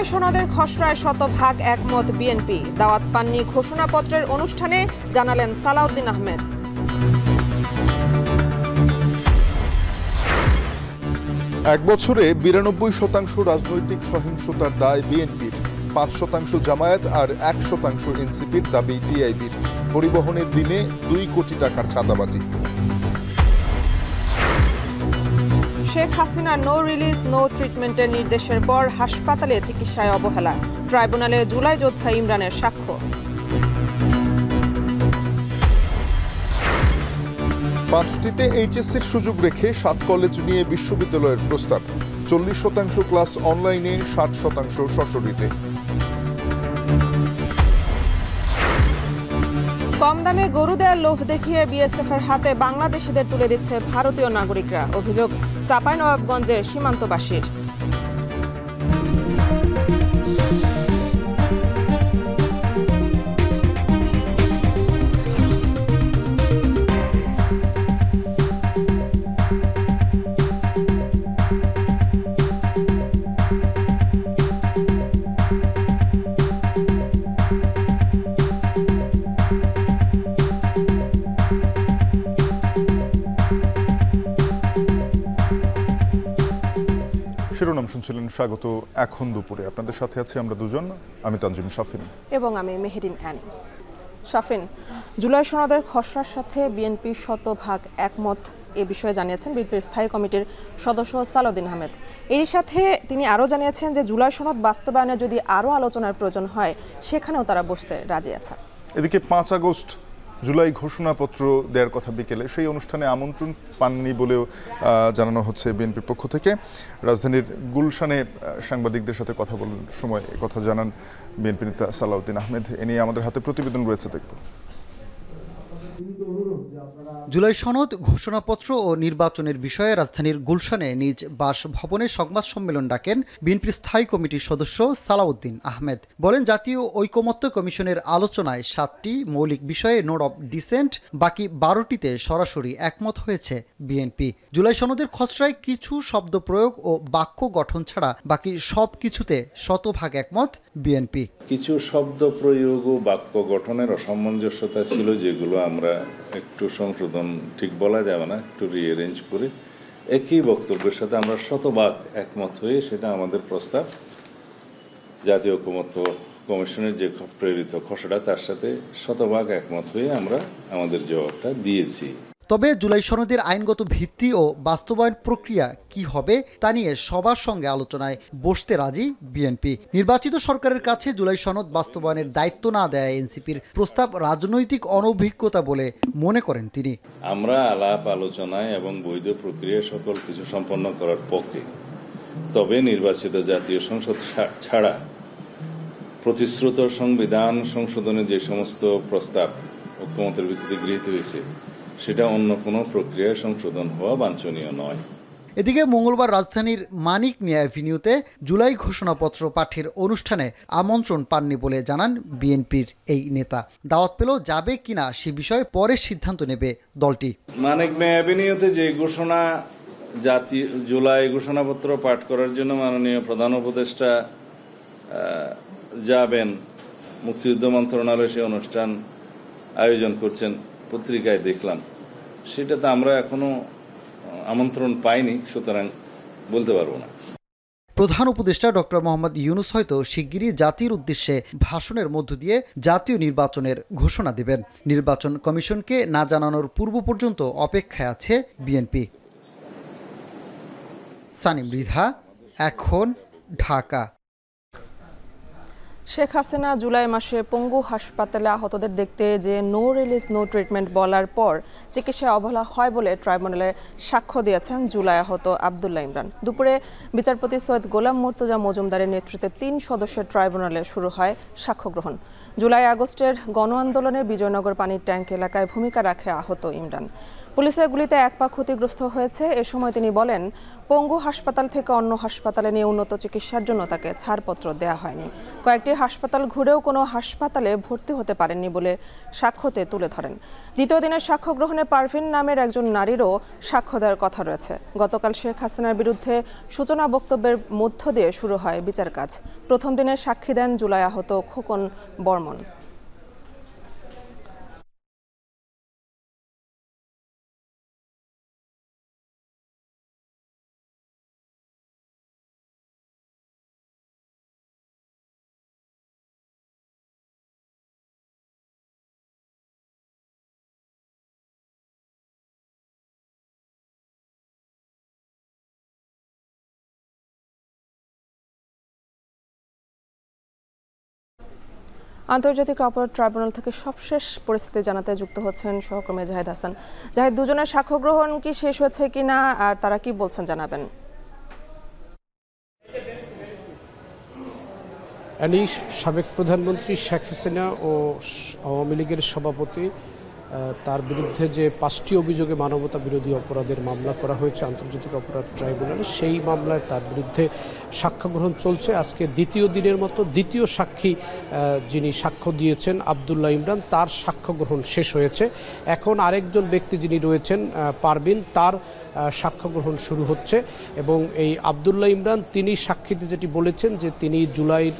জুলাই সনদের খসড়ায় শতভাগ একমত বিএনপি। দাওয়াত পাননি ঘোষণাপত্রের অনুষ্ঠানে জানালেন সালাউদ্দিন আহমেদ। এক বছরে ৯২% রাজনৈতিক সহিংসতার দায় বিএনপির, ৫% জামায়াত আর ১% এনসিপির দাবি টিআইবির। পরিবহনের দিনে ২ কোটি টাকার চাঁদাবাজি। Sheikh Hasina no release no ট্রিটমেন্টের নির্দেশের পর হাসপাতালে চিকিৎসায় অবহেলা। ট্রাইব্যুনালে জুলাই যোদ্ধা ইমরানের সাক্ষ্য। ৫টিতে এইচএসসির সুযোগ রেখে ৭ কলেজ নিয়ে বিশ্ববিদ্যালয়ের প্রস্তাব। ৪০% ক্লাস অনলাইনে, ৬০% সশরীরে। কম দামে গরু দেওয়ার লোভ দেখিয়ে বিএসএফের হাতে বাংলাদেশিদের তুলে দিচ্ছে ভারতীয় নাগরিকরা। অভিযোগ চাঁপাইনবাবগঞ্জের সীমান্তবাসীর। শিরোনাম শুনছিলেন, স্বাগত এখন দুপুরে। আপনাদের সাথে আছি আমরা দুজন, আমি তানজিম শাফিন এবং আমি মেহেরিন অ্যানি। শাফিন, জুলাই সনদের খসড়ার সাথে বিএনপি শতভাগ একমত এ বিষয়ে জানিয়েছেন বিএনপির স্থায়ী কমিটির সদস্য সালাউদ্দিন আহমেদ। এর সাথে তিনি আরও জানিয়েছেন যে জুলাই সনদ বাস্তবায়নে যদি আরও আলোচনার প্রয়োজন হয় সেখানেও তারা বসতে রাজি আছে। এদিকে ৫ আগস্ট জুলাই ঘোষণাপত্র দেওয়ার কথা বিকেলে, সেই অনুষ্ঠানে আমন্ত্রণ পাননি বলেও জানানো হচ্ছে বিএনপির পক্ষ থেকে। রাজধানীর গুলশানে সাংবাদিকদের সাথে কথা বলার সময় কথা জানান বিএনপি নেতা সালাউদ্দিন আহমেদ। এ নিয়ে আমাদের হাতে প্রতিবেদন রয়েছে, দেখব। জুলাই সনদ ঘোষণাপত্র ও নির্বাচনের বিষয়ে রাজধানীর গুলশানে নিজ বাসভবনে সংবাদ সম্মেলন ডাকেন বিএনপির স্থায়ী কমিটির সদস্য সালাউদ্দিন আহমেদ। বলেন, জাতীয় ঐকমত্য কমিশনের আলোচনায় 7টি মৌলিক বিষয়ে নোট অব ডিসেন্ট, বাকি 12টিতে সরাসরি একমত হয়েছে বিএনপি। জুলাই সনদের খসড়ায় কিছু শব্দ প্রয়োগ ও বাক্য গঠন ছাড়া বাকি সব কিছুতে শতভাগ একমত বিএনপি। কিছু শব্দ প্রয়োগ ও বাক্য গঠনের অসামঞ্জস্যতা ছিল, যেগুলো আমরা একটু সংশোধন, ঠিক বলা যাবে না, একটু রিঅ্যারেঞ্জ করে একই বক্তব্যের সাথে আমরা শতভাগ একমত হয়ে, সেটা আমাদের প্রস্তাব জাতীয় ঐকমত্য কমিশনের যে প্রেরিত খসড়া, তার সাথে শতভাগ একমত হয়ে আমরা আমাদের জবাবটা দিয়েছি। তবে জুলাই সনদের আইনগত ভিত্তি ও বাস্তবায়ন প্রক্রিয়া কি হবে তা নিয়ে সবার সঙ্গে আলোচনায় বসতে রাজি বিএনপি। নির্বাচিত সরকারের কাছে জুলাই সনদ বাস্তবায়নের দায়িত্ব না দেয় এনসিপির প্রস্তাব রাজনৈতিক অনভিজ্ঞতা বলে মনে করেন তিনি। আমরা আলাপ আলোচনায় এবং বৈধ প্রক্রিয়া সকল কিছু সম্পন্ন করার পক্ষে। তবে নির্বাচিত জাতীয় সংসদ ছাড়া প্রতিশ্রুত সংবিধান সংশোধনের যে সমস্ত প্রস্তাব ঐকমত্যের ভিত্তিতে গৃহীত হয়েছে, সেটা অন্য কোনো প্রক্রিয়ায় সংশোধন হওয়া বাঞ্ছনীয় নয়। এদিকে মঙ্গলবার রাজধানীর মানিক মিয়া অ্যাভিনিউতে জুলাই ঘোষণাপত্র পাঠের অনুষ্ঠানে আমন্ত্রণ পাননি বলে জানান বিএনপির এই নেতা। দাওয়াত পেলেও যাবে কিনা সে বিষয়ে পরে সিদ্ধান্ত নেবে দলটি। মানিক মিয়া অ্যাভিনিউতে যে ঘোষণা, জাতীয় জুলাই ঘোষণাপত্র পাঠ করার জন্য মাননীয় প্রধান উপদেষ্টা যাবেন, মুক্তিযুদ্ধ মন্ত্রণালয় সে অনুষ্ঠান আয়োজন করছেন, পত্রিকায় দেখলাম। সেটাতে আমরা এখনো আমন্ত্রণ পাইনি, সুতরাং বলতে পারবো না। প্রধান উপদেষ্টা ডক্টর মোহাম্মদ ইউনূস হয়তো শিগগিরই জাতির উদ্দেশ্যে ভাষণের মধ্য দিয়ে জাতীয় নির্বাচনের ঘোষণা দেবেন। নির্বাচন কমিশনকে না জানানোর পূর্ব পর্যন্ত অপেক্ষায় আছে বিএনপি। সানিম রিধা, এখন, ঢাকা। শেখ হাসিনা জুলাই মাসে পঙ্গু হাসপাতালে আহতদের দেখতে যে নো রিলিজ নো ট্রিটমেন্ট বলার পর চিকিৎসায় অবহেলা হয় বলে ট্রাইব্যুনালে সাক্ষ্য দিয়েছেন জুলাই আহত আবদুল্লাহ ইমরান। দুপুরে বিচারপতি সৈয়দ গোলাম মুর্তজা মজুমদারের নেতৃত্বে 3 সদস্যের ট্রাইব্যুনালে শুরু হয় সাক্ষ্য গ্রহণ। জুলাই আগস্টের গণ আন্দোলনে বিজয়নগর পানির ট্যাঙ্ক এলাকায় ভূমিকা রাখে আহত ইমরান। পুলিশের গুলিতে এক পা ক্ষতিগ্রস্ত হয়েছে। এ সময় তিনি বলেন, পঙ্গু হাসপাতাল থেকে অন্য হাসপাতালে নিয়ে উন্নত চিকিৎসার জন্য তাকে ছাড়পত্র দেওয়া হয়নি। কয়েকটি হাসপাতাল ঘুরেও কোনো হাসপাতালে ভর্তি হতে পারেননি বলে সাক্ষ্যতে তুলে ধরেন। দ্বিতীয় দিনের সাক্ষ্য গ্রহণে পারভিন নামের একজন নারীরও সাক্ষ্য দেওয়ার কথা রয়েছে। গতকাল শেখ হাসিনার বিরুদ্ধে সূচনা বক্তব্যের মধ্য দিয়ে শুরু হয় বিচার কাজ। প্রথম দিনে সাক্ষী দেন জুলাই আহত খোকন বর্মন। আন্তর্জাতিক অপরাধ ট্রাইব্যুনাল থেকে সবশেষ পরিস্থিতি জানাতে যুক্ত হচ্ছেন সহকর্মী জাহিদ হাসান। জাহিদ, দুজনের সাক্ষ্য গ্রহণ কি শেষ হয়েছে কিনা আর তারা কি বলছেন জানাবেন। সাবেক প্রধানমন্ত্রী শেখ হাসিনা ও আওয়ামী লীগের সভাপতি তার বিরুদ্ধে যে 5টি অভিযোগে মানবতা বিরোধী অপরাধের মামলা করা হয়েছে আন্তর্জাতিক অপরাধ ট্রাইব্যুনালে, সেই মামলায় তার বিরুদ্ধে সাক্ষ্য গ্রহণ চলছে। আজকে দ্বিতীয় দিনের মতো দ্বিতীয় সাক্ষী যিনি সাক্ষ্য দিয়েছেন আবদুল্লাহ ইমরান, তার সাক্ষ্য গ্রহণ শেষ হয়েছে। এখন আরেকজন ব্যক্তি যিনি রয়েছেন পারভিন, তার সাক্ষ্য গ্রহণ শুরু হচ্ছে। এবং এই আবদুল্লাহ ইমরান তিনি সাক্ষীতে যেটি বলেছেন যে তিনি জুলাইয়ের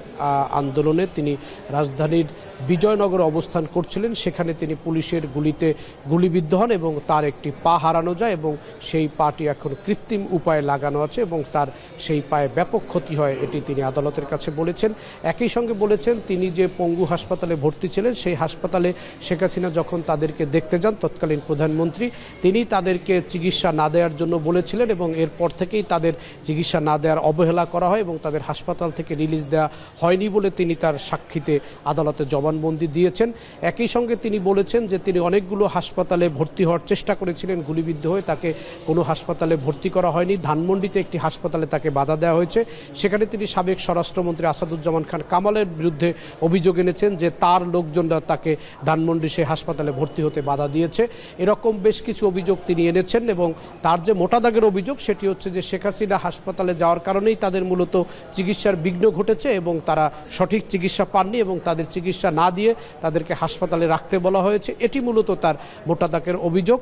আন্দোলনে তিনি রাজধানীর বিজয়নগরে অবস্থান করছিলেন, সেখানে তিনি পুলিশের গুলিতে গুলিবিদ্ধ হন এবং তার একটি পা হারানো যায় এবং সেই পাটি এখন কৃত্রিম উপায়ে লাগানো আছে এবং তার সেই পায়ে ব্যাপক ক্ষতি হয়, এটি তিনি আদালতের কাছে বলেছেন। একই সঙ্গে বলেছেন তিনি যে পঙ্গু হাসপাতালে ভর্তি ছিলেন, সেই হাসপাতালে শেখ হাসিনা যখন তাদেরকে দেখতে যান তৎকালীন প্রধানমন্ত্রী, তিনি তাদেরকে চিকিৎসা না দেওয়ার জন্য বলেছিলেন এবং এরপর থেকেই তাদের চিকিৎসা না দেওয়ার অবহেলা করা হয় এবং তাদের হাসপাতাল থেকে রিলিজ দেওয়া হয়নি বলে তিনি তার সাক্ষীতে আদালতে জবানবন্দি দিয়েছেন। একই সঙ্গে তিনি বলেছেন যে তিনি অনেকগুলো হাসপাতালে ভর্তি হওয়ার চেষ্টা করেছিলেন, গুলিবিদ্ধ হয়ে তাকে কোনো হাসপাতালে ভর্তি করা হয়নি। ধানমন্ডিতে একটি হাসপাতালে তাকে বাধা দেওয়া হয়েছে, সেখানে তিনি সাবেক স্বরাষ্ট্রমন্ত্রী আসাদুজ্জামান খান কামালের বিরুদ্ধে অভিযোগ এনেছেন যে তার লোকজনরা তাকে ধানমন্ডি সেই হাসপাতালে ভর্তি হতে বাধা দিয়েছে। এরকম বেশ কিছু অভিযোগ তিনি এনেছেন এবং তার যে মোটা দাগের অভিযোগ সেটি হচ্ছে যে শেখ হাসিনা হাসপাতালে যাওয়ার কারণেই তাদের মূলত চিকিৎসার বিঘ্ন ঘটেছে এবং তারা সঠিক চিকিৎসা পাননি এবং তাদের চিকিৎসা না দিয়ে তাদেরকে হাসপাতালে রাখতে বলা হয়েছে, এটি মূলত তার মোটা দাগের অভিযোগ।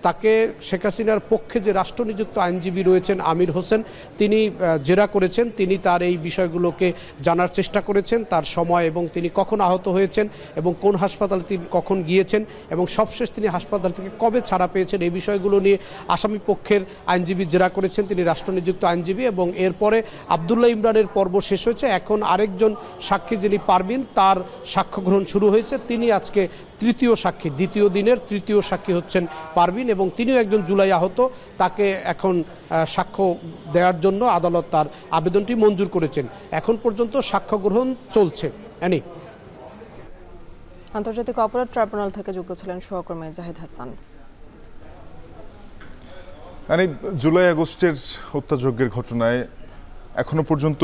তাকে শেখ হাসিনার পক্ষে যে রাষ্ট্রনিযুক্ত আইনজীবী রয়েছেন আমির হোসেন, তিনি জেরা করেছেন, তিনি তার এই বিষয়গুলোকে জানার চেষ্টা করেছেন, তার সময় এবং তিনি কখন আহত হয়েছেন এবং কোন হাসপাতালে তিনি কখন গিয়েছেন এবং সবশেষ তিনি হাসপাতাল থেকে কবে ছাড়া পেয়েছেন, এই বিষয়গুলো নিয়ে আসামি পক্ষের আইনজীবী জেরা করেছেন, তিনি রাষ্ট্রনিযুক্ত আইনজীবী। এবং এরপরে আবদুল্লাহ ইমরানের পর্ব শেষ হয়েছে। এখন আরেকজন সাক্ষী যিনি পারভিন, তার সাক্ষ্য গ্রহণ শুরু হয়েছে। তিনি আজকে তৃতীয় সাক্ষী, দ্বিতীয় দিনের তৃতীয় সাক্ষী হচ্ছেন পারভিন এবং তিনিও একজন জুলাই আহত। তাকে এখন সাক্ষ্য দেওয়ার জন্য আদালত তার আবেদনটি মঞ্জুর করেছেন। এখন পর্যন্ত সাক্ষ্য গ্রহণ চলছে। আন্তর্জাতিক অপরাধ ট্রাইব্যুনাল থেকে যুক্ত ছিলেন সহকর্মী জাহিদ হাসান। জুলাই আগস্টের হত্যাযজ্ঞের ঘটনায় এখনো পর্যন্ত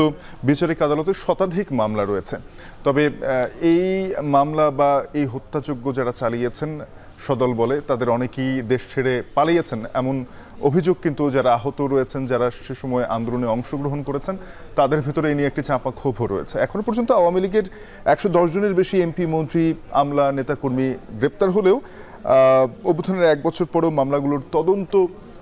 বিচারিক আদালতে শতাধিক মামলা রয়েছে। তবে এই মামলা বা এই হত্যাযজ্ঞ যারা চালিয়েছেন সদল বলে, তাদের অনেকেই দেশ ছেড়ে পালিয়েছেন এমন অভিযোগ কিন্তু যারা আহত রয়েছেন, যারা সে সময় আন্দোলনে অংশগ্রহণ করেছেন, তাদের ভেতরে এই নিয়ে একটি চাপা ক্ষোভও রয়েছে। এখনো পর্যন্ত আওয়ামী লীগের 110 জনের বেশি এমপি, মন্ত্রী, আমলা, নেতাকর্মী গ্রেপ্তার হলেও অভ্যুত্থানের 1 বছর পরেও মামলাগুলোর তদন্ত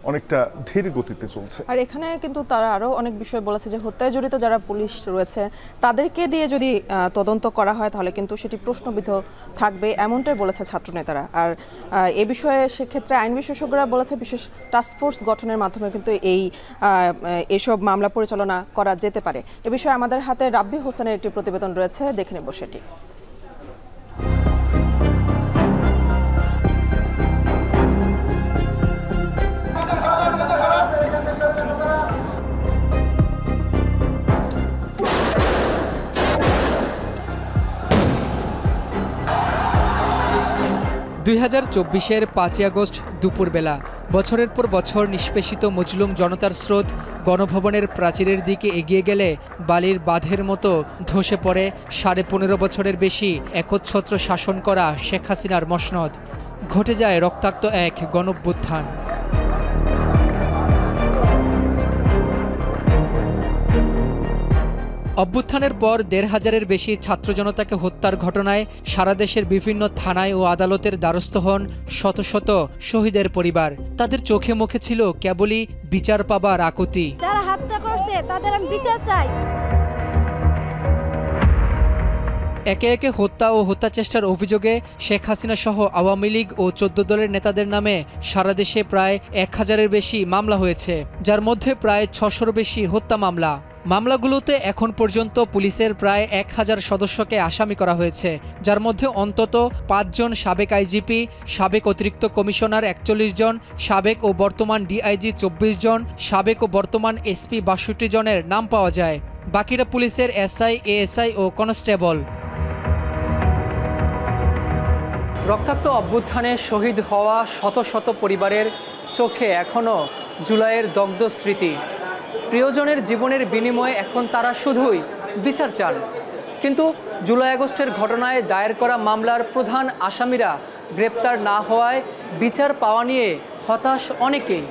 অনেকটা ধীর গতিতে চলছে। আর এখানে কিন্তু তারা আরো অনেক বিষয় বলেছে যে হত্যায় জড়িত যারা পুলিশ রয়েছে তাদেরকে দিয়ে যদি তদন্ত করা হয় তাহলে কিন্তু সেটি প্রশ্নবিদ্ধ থাকবে, এমনটাই বলেছে ছাত্রনেতারা। আর এ বিষয়ে সেক্ষেত্রে আইন বিশেষজ্ঞরা বলেছে বিশেষ টাস্কফোর্স গঠনের মাধ্যমে কিন্তু এসব মামলা পরিচালনা করা যেতে পারে। এ বিষয়ে আমাদের হাতে রাব্বি হোসেনের একটি প্রতিবেদন রয়েছে, দেখে নেব সেটি। 2024-এর 5ই আগস্ট দুপুরবেলা বছরের পর বছর নিষ্পেষিত মজলুম জনতার স্রোত গণভবনের প্রাচীরের দিকে এগিয়ে গেলে বালির বাঁধের মতো ধসে পড়ে 15.5 বছরের বেশি একচ্ছত্র শাসন করা শেখ হাসিনার মসনদ। ঘটে যায় রক্তাক্ত এক গণঅভ্যুত্থান। অভ্যুত্থানের পর ১৫০০-এর বেশি ছাত্র জনতাকে হত্যার ঘটনায় সারা দেশের বিভিন্ন থানায় ও আদালতের দ্বারস্থ হন শত শত শহীদের পরিবার। তাদের চোখে মুখে ছিল কেবলই বিচার পাবার আকুতি। যারা হত্যা করছে তাদের আমি বিচার চাই। একে একে হত্যা ও হত্যাচেষ্টার অভিযোগে শেখ হাসিনা সহ আওয়ামী লীগ ও ১৪ দলের নেতাদের নামে সারা দেশে প্রায় ১,০০০-এর বেশি মামলা হয়েছে, যার মধ্যে প্রায় ৬০০-র বেশি হত্যা মামলা। মামলাগুলোতে এখন পর্যন্ত পুলিশের প্রায় ১,০০০ সদস্যকে আসামি করা হয়েছে, যার মধ্যে অন্তত ৫ জন সাবেক আইজিপি, সাবেক অতিরিক্ত কমিশনার ৪১ জন, সাবেক ও বর্তমান ডিআইজি ২৪ জন, সাবেক ও বর্তমান এসপি ৬২ জনের নাম পাওয়া যায়। বাকিরা পুলিশের এসআই, এএসআই ও কনস্টেবল। রক্তাক্ত অভ্যুত্থানে শহীদ হওয়া শত শত পরিবারের চোখে এখনও জুলাইয়ের দগ্ধ স্মৃতি। প্রিয়জনের জীবনের বিনিময়ে এখন তারা শুধুই বিচার চান। কিন্তু জুলাই আগস্টের ঘটনায় দায়ের করা মামলার প্রধান আসামিরা গ্রেপ্তার না হওয়ায় বিচার পাওয়া নিয়ে হতাশ অনেকেই।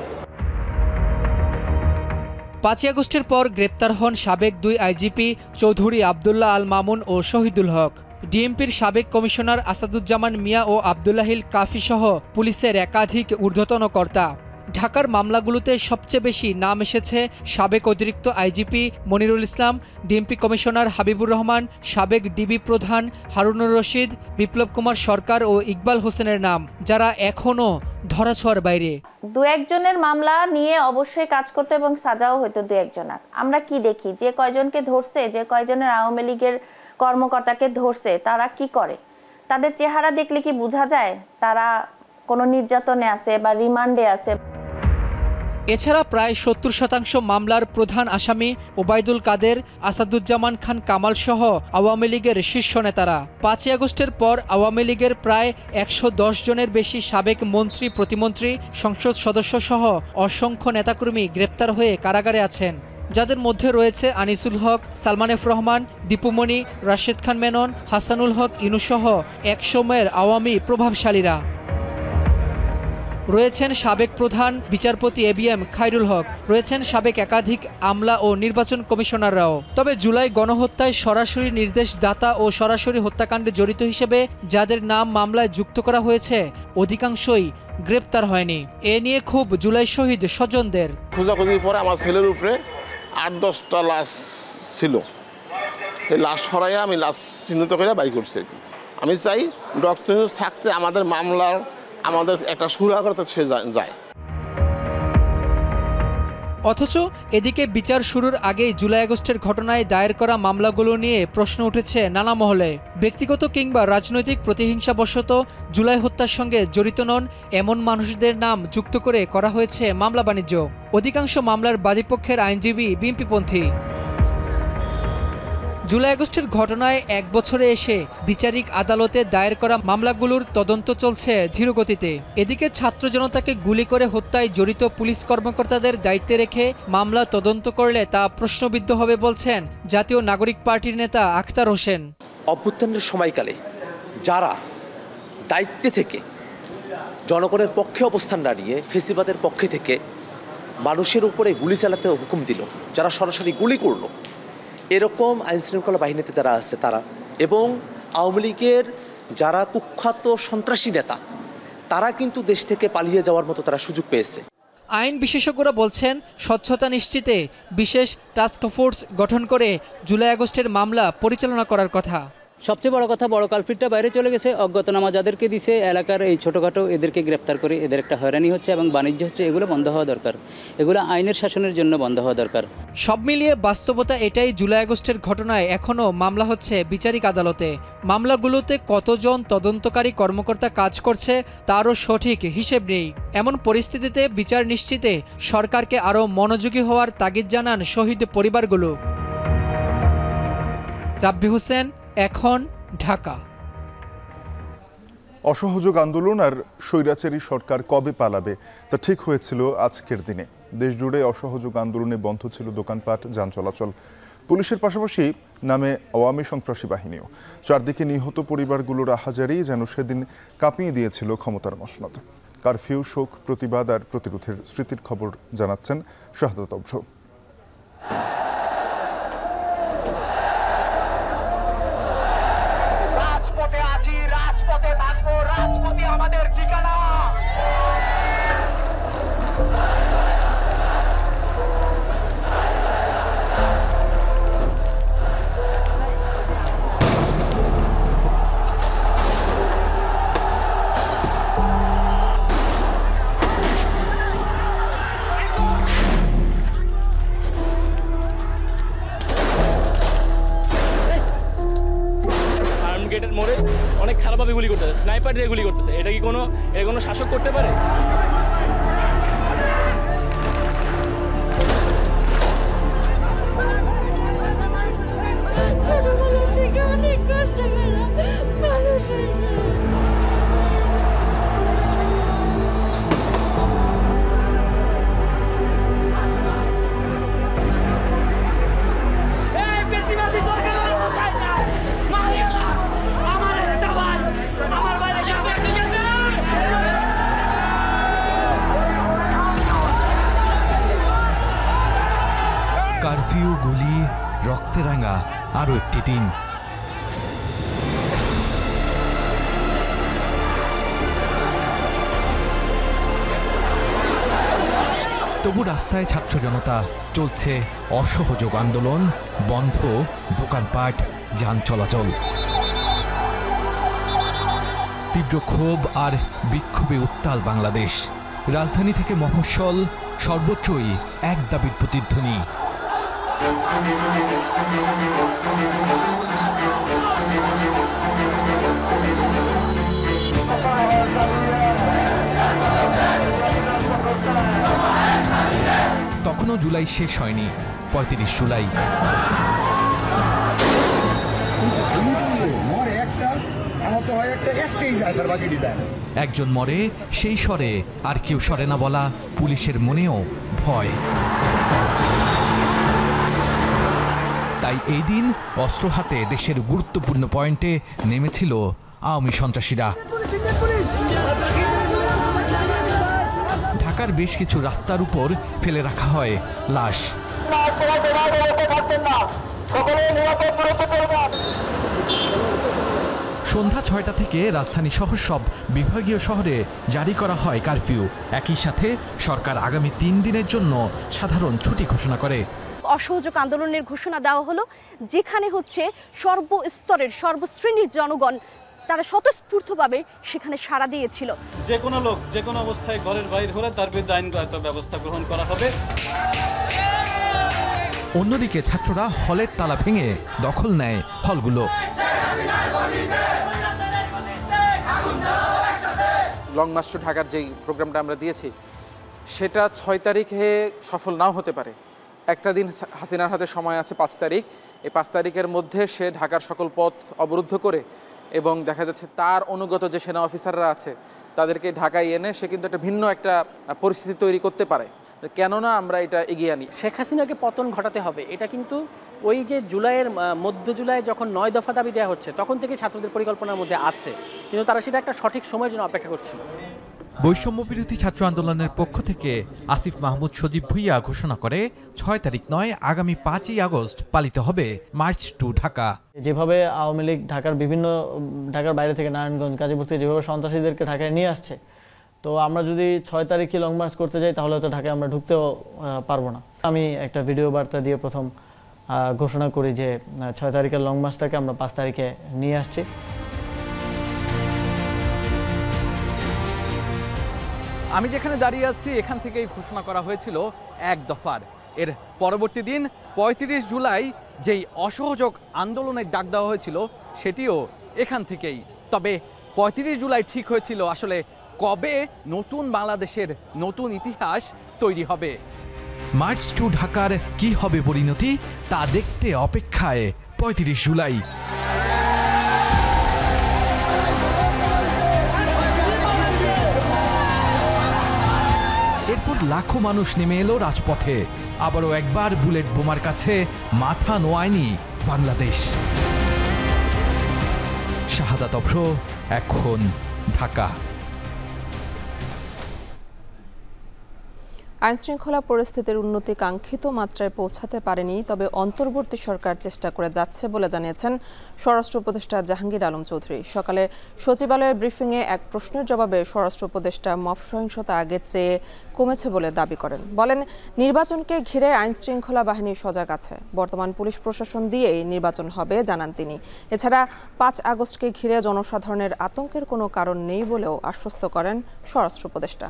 ৫ই আগস্টের পর গ্রেপ্তার হন সাবেক ২ আইজিপি চৌধুরী আবদুল্লাহ আল মামুন ও শহীদুল হক, ডিএমপির সাবেক কমিশনার আসাদুজ্জামান মিয়া ও আবদুল্লাহিল কাফি সহ পুলিশের একাধিক ঊর্ধ্বতন কর্তা। ঢাকার মামলাগুলোতে সবচেয়ে বেশি নাম এসেছে সাবেক অতিরিক্ত আইজিপি মনিরুল ইসলাম, ডিএমপি কমিশনার হাবিবুর রহমান, সাবেক ডিবি প্রধান হারুনুর রশিদ, বিপ্লব কুমার সরকার ও ইকবাল হোসেনের নাম, যারা এখনও ধরাছোঁয়ার বাইরে। ২-১ জনের মামলা নিয়ে অবশ্যই কাজ করতে এবং সাজাও হয়তো ২-১ জনের। আমরা কি দেখি, যে কয়জনকে ধরছে, যে কয়জনের আওয়ামী লীগের কর্মকর্তাকে ধরছে, তারা কি করে? তাদের চেহারা দেখলে কি বোঝা যায় তারা কোনো নির্যাতনে আছে বা রিমান্ডে আছে? এছাড়া প্রায় ৭০% মামলার প্রধান আসামি ওবায়দুল কাদের, আসাদুজ্জামান খান কামাল সহ আওয়ামী লীগের শীর্ষ নেতারা। ৫ই আগস্টের পর আওয়ামী লীগের প্রায় ১১০ জনের বেশি সাবেক মন্ত্রী, প্রতিমন্ত্রী, সংসদ সদস্য সহ অসংখ্য নেতাকর্মী গ্রেপ্তার হয়ে কারাগারে আছেন, যাদের মধ্যে রয়েছে আনিসুল হক, সালমান এফ রহমান, দীপুমণি, রাশেদ খান মেনন, হাসানুল হক ইনু সহ একসময়ের আওয়ামী প্রভাবশালীরা। রয়েছেন সাবেক প্রধান বিচারপতি এবিএম খায়রুল হক, রয়েছেন সাবেক একাধিক আমলা ও নির্বাচন কমিশনাররাও। তবে জুলাই গণহত্যায় সরাসরি নির্দেশদাতা ও সরাসরি হত্যাকাণ্ডে জড়িত হিসেবে যাদের নাম মামলায় যুক্ত করা হয়েছে অধিকাংশই গ্রেপ্তার হয়নি। এ নিয়ে খুব জুলাই শহীদ স্বজনদের। খোঁজাখুঁজির পরে আমার ছেলের উপরে ৮-১০টা লাশ ছিল। এই লাশ সরাইয়া আমি লাশ চিহ্নিত করে বাড়ি করছি। আমি চাই ডক্টর নিউজ থাকতে আমাদের মামলার আমাদের একটা সুরাহা করতে সে যায়। অথচ এদিকে বিচার শুরুর আগেই জুলাই আগস্টের ঘটনায় দায়ের করা মামলাগুলো নিয়ে প্রশ্ন উঠেছে নানা মহলে। ব্যক্তিগত কিংবা রাজনৈতিক প্রতিহিংসাবশত জুলাই হত্যার সঙ্গে জড়িত নন এমন মানুষদের নাম যুক্ত করে করা হয়েছে মামলা বাণিজ্য। অধিকাংশ মামলার বাদীপক্ষের আইনজীবী বিএনপিপন্থী। জুলাই আগস্টের ঘটনায় ১ বছরে এসে বিচারিক আদালতে দায়ের করা মামলাগুলোর তদন্ত চলছে ধীরগতিতে। এদিকে ছাত্র জনতাকে গুলি করে হত্যায় জড়িত পুলিশ কর্মকর্তাদের দায়িত্বে রেখে মামলা তদন্ত করলে তা প্রশ্নবিদ্ধ হবে বলছেন জাতীয় নাগরিক পার্টির নেতা আখতার হোসেন। অভ্যুত্থানের সময়কালে যারা দায়িত্বে থেকে জনগণের পক্ষে অবস্থান দাঁড়িয়ে ফেসিবাদের পক্ষে থেকে মানুষের উপরে গুলি চালাতে হুকুম দিল, যারা সরাসরি গুলি করলো, এরকম আইনশৃঙ্খলা বাহিনীতে যারা আছে তারা, এবং আওয়ামী লীগের যারা কুখ্যাত সন্ত্রাসী নেতা, তারা কিন্তু দেশ থেকে পালিয়ে যাওয়ার মতো তারা সুযোগ পেয়েছে। আইন বিশেষজ্ঞরা বলছেন স্বচ্ছতা নিশ্চিতে বিশেষ টাস্কফোর্স গঠন করে জুলাই আগস্টের মামলা পরিচালনা করার কথা। সবচেয়ে বড় কথা, বড় কালপ্রিটটা বাইরে চলে গেছে, অজ্ঞাতনামা যাদেরকে দিছে এলাকার এই ছোটোখাটো এদেরকে গ্রেপ্তার করে এদের একটা হয়রানি হচ্ছে এবং বাণিজ্য হচ্ছে, এগুলো বন্ধ হওয়া দরকার, এগুলো আইনের শাসনের জন্য বন্ধ হওয়া দরকার। সব মিলিয়ে বাস্তবতা এটাই, জুলাই আগস্টের ঘটনায় এখনও মামলা হচ্ছে বিচারিক আদালতে। মামলাগুলোতে কতজন তদন্তকারী কর্মকর্তা কাজ করছে তারও সঠিক হিসেব নেই। এমন পরিস্থিতিতে বিচার নিশ্চিতে সরকারকে আরও মনোযোগী হওয়ার তাগিদ জানান শহীদ পরিবারগুলো। রাব্বি হোসেন, এখন, ঢাকা। অসহযোগ আন্দোলন আর স্বৈরাচারী সরকার কবে পালাবে তা ঠিক হয়েছিল আজকের দিনে। দেশজুড়ে অসহযোগ আন্দোলনে বন্ধ ছিল দোকানপাট, যান চলাচল। পুলিশের পাশাপাশি নামে আওয়ামী সন্ত্রাসী বাহিনীও। চারদিকে নিহত পরিবারগুলোর আহাজারি যেন সেদিন কাঁপিয়ে দিয়েছিল ক্ষমতার মসনদ। কারফিউ, শোক, প্রতিবাদ আর প্রতিরোধের স্মৃতির খবর জানাচ্ছেন শাহাদাত অভ্র। রাজপথে আছি, রাজপথে থাকবো, রাজপথে আমাদের ঠিকানা। গেটের মোড়ে অনেক খারাপভাবে গুলি করতেছে, স্নাইপার দিয়ে গুলি করতেছে। এটা কি কোনো শাসক করতে পারে? কারফিউ, গুলি, রক্তে রাঙা আরও একটি দিন। তবু রাস্তায় ছাত্র জনতা, চলছে অসহযোগ আন্দোলন, বন্ধ দোকানপাট, যান চলাচল। তীব্র ক্ষোভ আর বিক্ষোভে উত্তাল বাংলাদেশ। রাজধানী থেকে মফস্বল সর্বত্রই এক দাবির প্রতিধ্বনি। তখনও জুলাই শেষ হয়নি। ৩৫ জুলাই একজন মরে, সেই স্বরে আর কেউ সরে না বলা পুলিশের মনেও ভয়। তাই এই দিন অস্ত্র হাতে দেশের গুরুত্বপূর্ণ পয়েন্টে নেমেছিল আওয়ামী সন্ত্রাসীরা। ঢাকার বেশ কিছু রাস্তার উপর ফেলে রাখা হয় লাশ। সন্ধ্যা ৬টা থেকে রাজধানী সহ সব বিভাগীয় শহরে জারি করা হয় কারফিউ। একই সাথে সরকার আগামী ৩ দিনের জন্য সাধারণ ছুটি ঘোষণা করে। অসহযোগ আন্দোলনের ঘোষণা দেওয়া হলো, যেখানে হচ্ছে সর্বস্তরের সর্বশ্রেণীর জনগণ তারা স্বতঃস্ফূর্তভাবে সেখানে সাড়া দিয়েছিল। যে কোনো লোক যে কোনো অবস্থায় ঘরের বাইরে হলে তার বিরুদ্ধে আইনগত ব্যবস্থা গ্রহণ করা হবে। অন্যদিকে ছাত্ররা হলের তালা ভেঙে দখল নেয় হলগুলো। লং মার্চ টু ঢাকার যেই প্রোগ্রামটা আমরা দিয়েছি সেটা ৬ তারিখে সফল নাও হতে পারে। একটা দিন হাসিনার হাতে সময় আছে ৫ তারিখ। এই ৫ তারিখের মধ্যে সে ঢাকার সকল পথ অবরুদ্ধ করে এবং দেখা যাচ্ছে তার অনুগত যে সেনা অফিসাররা আছে তাদেরকে ঢাকায় এনে সে কিন্তু একটা ভিন্ন একটা পরিস্থিতি তৈরি করতে পারে। কেননা আমরা এটা এগিয়ে আনি। শেখ হাসিনাকে পতন ঘটাতে হবে, এটা কিন্তু ওই যে জুলাইয়ের মধ্য জুলাই যখন ৯ দফা দাবি দেওয়া হচ্ছে তখন থেকে ছাত্রদের পরিকল্পনার মধ্যে আছে, কিন্তু তারা সেটা একটা সঠিক সময়ের জন্য অপেক্ষা করছিল। বৈষম্য বিরোধী ছাত্র আন্দোলনের পক্ষ থেকে আসিফ মাহমুদ সজীব ভুইয়া ঘোষণা করে ৬ তারিখ নয়, আগামী ৫ই আগস্ট পালিত হবে মার্চ টু ঢাকা। যেভাবে আওয়ামী লীগ ঢাকার বাইরে থেকে নারায়ণগঞ্জ, গাজীপুর থেকে যেভাবে সন্ত্রাসীদেরকে ঢাকায় নিয়ে আসছে, তো আমরা যদি ৬ তারিখে লং মার্চ করতে যাই তাহলে হয়তো ঢাকায় আমরা ঢুকতেও পারবো না। আমি একটা ভিডিও বার্তা দিয়ে প্রথম ঘোষণা করি যে ৬ তারিখের লং মার্চটাকে আমরা ৫ তারিখে নিয়ে আসছি। আমি যেখানে দাঁড়িয়ে আছি এখান থেকেই ঘোষণা করা হয়েছিল ১ দফার। এর পরবর্তী দিন ৩৫ জুলাই যেই অসহযোগ আন্দোলনের ডাক দেওয়া হয়েছিল সেটিও এখান থেকেই। তবে ৩৫ জুলাই ঠিক হয়েছিল আসলে কবে নতুন বাংলাদেশের নতুন ইতিহাস তৈরি হবে। মার্চ টু ঢাকার কি হবে পরিণতি তা দেখতে অপেক্ষায় ৩৫ জুলাই। এরপর লাখো মানুষ নেমে এলো রাজপথে। আবারও একবার বুলেট বোমার কাছে মাথা নোয়ায়নি বাংলাদেশ। শাহাদাত অভ্র, এখন ঢাকা। আইনশৃঙ্খলা পরিস্থিতির উন্নতি কাঙ্ক্ষিত মাত্রায় পৌঁছাতে পারেনি, তবে অন্তর্বর্তী সরকার চেষ্টা করে যাচ্ছে বলে জানিয়েছেন স্বরাষ্ট্র উপদেষ্টা জাহাঙ্গীর আলম চৌধুরী। সকালে সচিবালয়ের ব্রিফিংয়ে এক প্রশ্নের জবাবে স্বরাষ্ট্র উপদেষ্টা মব সহিংসতা আগের চেয়ে কমেছে বলে দাবি করেন। বলেন, নির্বাচনকে ঘিরে আইনশৃঙ্খলা বাহিনী সজাগ আছে, বর্তমান পুলিশ প্রশাসন দিয়েই নির্বাচন হবে জানান তিনি। এছাড়া 5 আগস্টকে ঘিরে জনসাধারণের আতঙ্কের কোনো কারণ নেই বলেও আশ্বস্ত করেন স্বরাষ্ট্র উপদেষ্টা।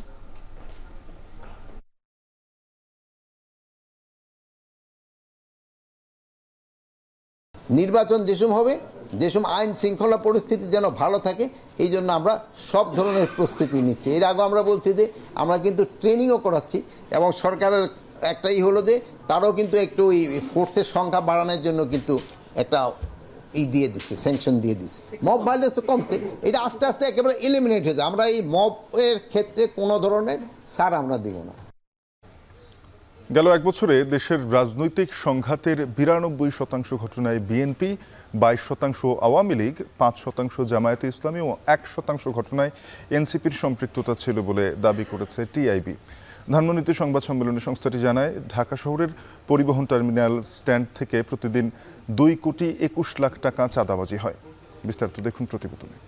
নির্বাচন যেসব হবে, যেসব আইন শৃঙ্খলা পরিস্থিতি যেন ভালো থাকে, এই জন্য আমরা সব ধরনের প্রস্তুতি নিচ্ছি। এর আগে আমরা বলছি যে আমরা কিন্তু ট্রেনিংও করাচ্ছি, এবং সরকারের একটাই হলো যে তারাও কিন্তু একটু ওই ফোর্সের সংখ্যা বাড়ানোর জন্য কিন্তু একটা দিয়ে দিচ্ছে, স্যাংশন দিয়ে দিচ্ছে। মব ভাইলেন্স তো কমছে, এটা আস্তে আস্তে একেবারে এলিমিনেট হয়েছে। আমরা এই মবের ক্ষেত্রে কোনো ধরনের ছাড় আমরা দিব না। গেল এক বছরে দেশের রাজনৈতিক সংঘাতের 92% ঘটনায় বিএনপি, 22% আওয়ামী লীগ, 5% জামায়াতে ইসলামী ও 1% ঘটনায় এনসিপির সম্পৃক্ততা ছিল বলে দাবি করেছে টিআইবি। ধানমন্ডিতে সংবাদ সম্মেলনে সংস্থাটি জানায়, ঢাকা শহরের পরিবহন টার্মিনাল স্ট্যান্ড থেকে প্রতিদিন 2,21,00,000 টাকা চাঁদাবাজি হয়। বিস্তারিত দেখুন প্রতিবেদনে।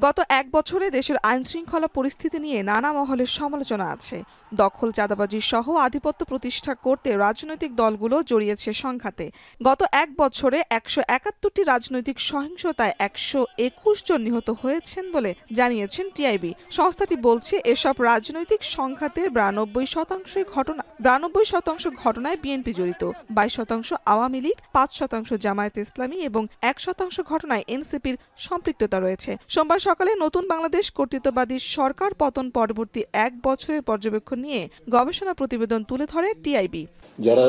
গত এক বছরে দেশের আইনশৃঙ্খলা পরিস্থিতি নিয়ে নানা মহলের সমালোচনা আছে। দখল, চাঁদাবাজি সহ আধিপত্য প্রতিষ্ঠা করতে রাজনৈতিক দলগুলো জড়িয়েছে সংঘাতে। গত এক বছরে 171টি রাজনৈতিক সহিংসতায় 121 জন নিহত হয়েছেন বলে জানিয়েছেন টিআইবি। সংস্থাটি বলছে, এসব রাজনৈতিক সংঘাতের 92% ঘটনায় বিএনপি জড়িত, 22% আওয়ামী লীগ, 5% জামায়াতে ইসলামী এবং 1% ঘটনায় এনসিপির সম্পৃক্ততা রয়েছে। সোমবার সকালে নতুন বাংলাদেশ কর্তৃত্ববাদী সরকার পতন পরবর্তী এক বছরের পর্যবেক্ষণ নিয়ে গবেষণা প্রতিবেদন তুলে ধরে টিআইবি। যারা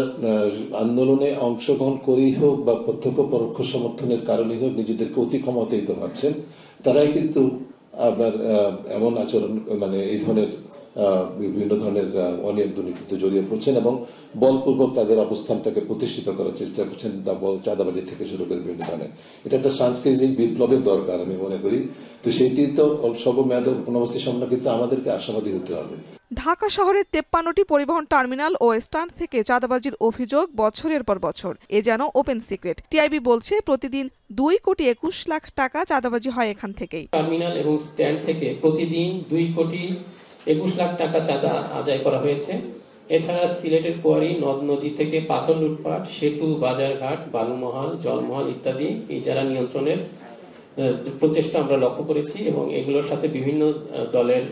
আন্দোলনে অংশগ্রহণ করেই হোক বা প্রত্যক্ষ পরোক্ষ সমর্থনের কারণে হোক নিজেদেরকে অতি ক্ষমতায়িত ভাবছেন, তারাই কিন্তু আপনার এমন আচরণ, মানে এই ধরনের বিভিন্ন ধরনের অনিয়ম দুর্নীতিতে জড়িয়ে পড়ছেন এবং বলপূর্বক তাদের অবস্থানটাকে প্রতিষ্ঠিত করার চেষ্টা করছেন, চাঁদাবাজি থেকে শুরু করে বিভিন্ন ধরনের। এটা একটা সাংস্কৃতিক বিপ্লবের দরকার আমি মনে করি। তো সেইটি তো সর্বমেয়াদে কোনো অবস্থার সামনে কিন্তু আমাদেরকে আশাবাদী হতে হবে। ঢাকা শহরের 53টি পরিবহন টার্মিনাল ও স্ট্যান্ড থেকে চাঁদাবাজির অভিযোগ বছরের পর বছর, এ যেন ওপেন সিক্রেট। টিআইবি বলছে, প্রতিদিন 2,21,00,000 টাকা চাঁদাবাজি হয় এখান থেকেই। টার্মিনাল এবং স্ট্যান্ড থেকে প্রতিদিন 2,21,00,000 টাকা চাঁদা আদায় করা হয়েছে। এছাড়া সিলেটের কোয়ারি, নদ নদী থেকে পাথর লুটপাট, সেতু, বাজারঘাট, বালুমহাল, জলমহল ইত্যাদি ইজারা নিয়ন্ত্রণের প্রচেষ্টা আমরা লক্ষ্য করেছি এবং এগুলোর সাথে বিভিন্ন দলের